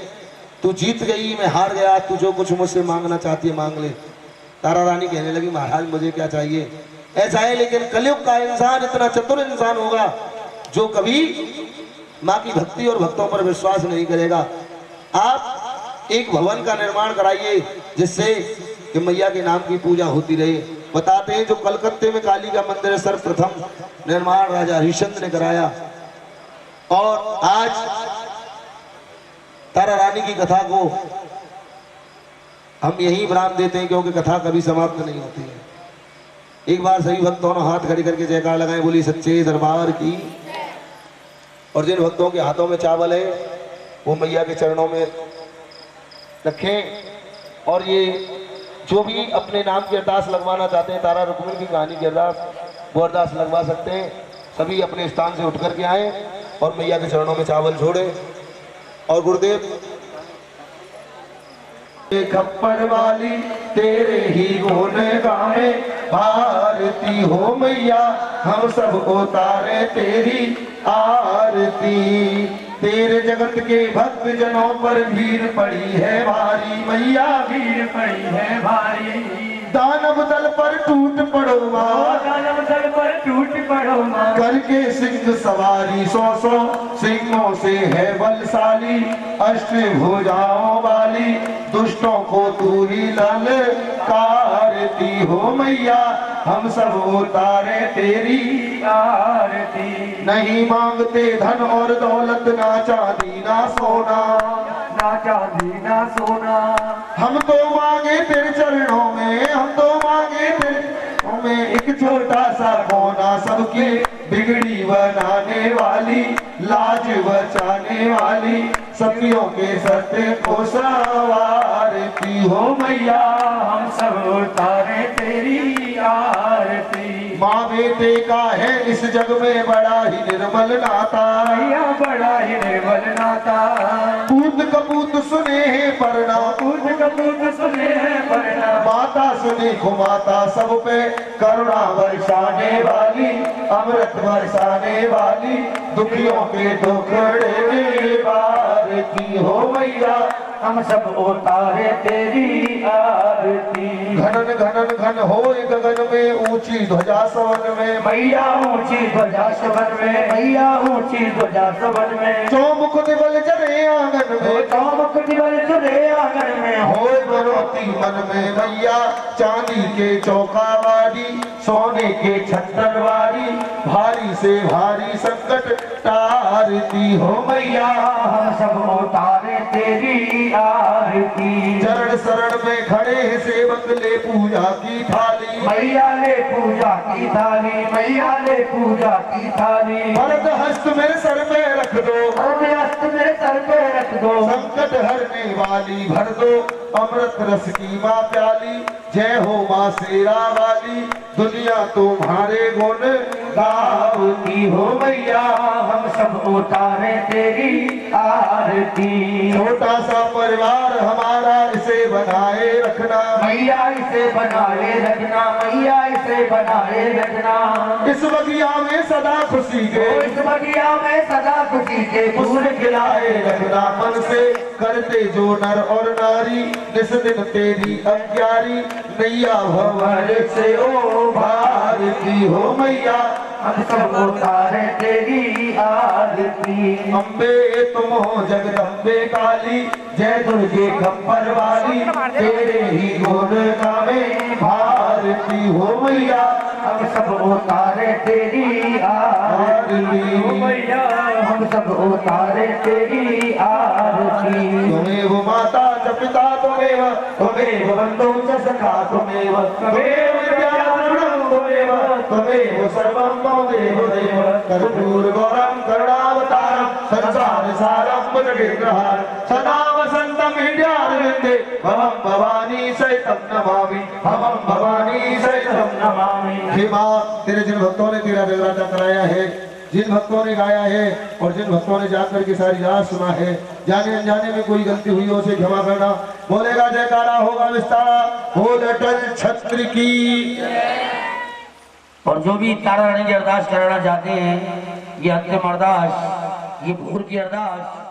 तू जीत गई, मैं हार गया, तू जो कुछ मुझसे मांगना चाहती है मांग ले। तारा रानी कहने लगी, महाराज मुझे क्या चाहिए? ऐसा है, लेकिन कलयुग का इंसान इतना चतुर इंसान होगा जो कभी माँ की भक्ति और भक्तों पर विश्वास नहीं करेगा। आप एक भवन का निर्माण कराइए जिससे कि मैया के नाम की पूजा होती रहे। बताते हैं जो कलकत्ते में काली का मंदिर है, सर्वप्रथम निर्माण राजा हरिश्चंद्र ने कराया, और आज तारा रानी की कथा को हम यही विराम देते हैं, क्योंकि कथा कभी समाप्त नहीं होती है। एक बार सभी भक्त दोनों हाथ खड़े करके जयकार लगाएं, बोली सच्चे दरबार की। और जिन भक्तों के हाथों में चावल है वो मैया के चरणों में रखें। और ये जो भी अपने नाम की अरदास लगवाना चाहते हैं, तारा रुक्मिणी की कहानी की अरदास, वो अरदास लगवा सकते हैं। सभी अपने स्थान से उठ करके आए और मैया के चरणों में चावल छोड़े। और गुरुदेव, खप्पर वाली तेरे ही गुण गावे, भारती हो मैया हम सब उतारे तेरी आरती। तेरे जगत के भक्त जनों पर भीड़ पड़ी है भारी, मैया भीड़ पड़ी है भारी, दानव दल पर टूट पड़ो माँ, दानव दल पर टूट पड़ो माँ, करके सिंह सवारी 100 सिंहों से है बलशाली, अष्ट भुजाओं वाली दुष्टों को तू ही ललकारती हो मैया हम सब उतारे तेरी आरती। नहीं मांगते धन और दौलत, ना चांदी ना सोना, ना चांदी ना सोना, हम तो मांगे तेरे चरणों में, हम तो मांगे तेरे चरणों में एक छोटा सा कोना, सबकी बिगड़ी बनाने वाली, लाज बचाने वाली, सखियों के सत्य को सवारती हो मैया हम सब उतारे तेरी आरती। माँ बेटे का है इस जग में बड़ा ही निर्मल नाता, मैया बड़ा ही निर्मल नाता, पूत कपूत सुने हैं परना, पूत कपूत सुने हैं परना, माता सुने खुमाता सब पे करुणा बरसाने वाली, अमृत बरसाने वाली, दुखियों के टुकड़े बारती हो मैया हम सब उतारे तेरी आरती। घनन घनन घन होए गगन में ऊंची ध्वजा सवन में, मैया ऊंची ध्वजा सवन में, मैया ऊंची ध्वजा सवन में, चौमुख दिवल जरे आंगन में, चौमुख दिवल चले आंगन में होए बनौती मन में मैया, चांदी के चौका वाली, सोने के छत्तर वाली, भारी से भारी संकट तारती हो मैया। हम सब उतारे तेरी आरती। चरण शरण में खड़े हैं सेवक, ले पूजा की थाली, मैया ले पूजा की थाली, मैया ले पूजा की थाली। भरत हस्त मेरे सर पे रख दो, अपने हस्त मेरे सर पे रख दो। संकट हरने वाली भर दो, अमृत रस की माँ प्याली। जय हो माँ शेरा वाली, दुनिया तुम्हारे गुण गावती हो मैया। हम सब उतारे तेरी आरती। छोटा सा परिवार हमारा, इसे बनाए रखना, मैया इसे बनाए रखना, मैया इसे बनाए रखना। इस बगिया में सदा खुशी के, इस बगिया में सदा खुशी के फूल खिलाए रखना मन से, करते जो नर और नारी, जिस दिन तेरी अज्ञारी, नैया भवर से ओ भारती हो मैया। हम सब उतारे तेरी आरती। अम्बे तुम हो जगदम्बे काली, जय दुर्गे खप्पर वाली, तेरे ही गुण गावे भारती हो मैया। हम सब उतारे तेरी आरती। मैया हम सब उतारे तेरी आरती। त्वमेव माता च पिता त्वमेव, त्वमेव बन्धुः च सखा त्वमेव, त्वमेव विद्याधरणं त्वमेव, त्वमेव सर्वं मम देव देव। कर्पूरगौरं करुणावतारं, संसार सारं भुजगेन्द्रहारं, सदा वसन्तं हृदयारविन्दे, भवं भवानी सहितं नमामि, भवं भवानी सहितं नमामि। हे माँ, तेरे जिन भक्तों ने तेरा जगराता कराया है, जिन भक्तों ने गाया है और जिन भक्तों ने जाकर के सारी रात सुना है, जाने अनजाने में कोई गलती हुई हो उसे क्षमा करना। बोलेगा जयकारा होगा विस्तारा, बोल अटल छत्र की। और जो भी तारा रानी की अरदास कराना चाहते हैं, ये अंतिम अरदास, ये भूर की अरदास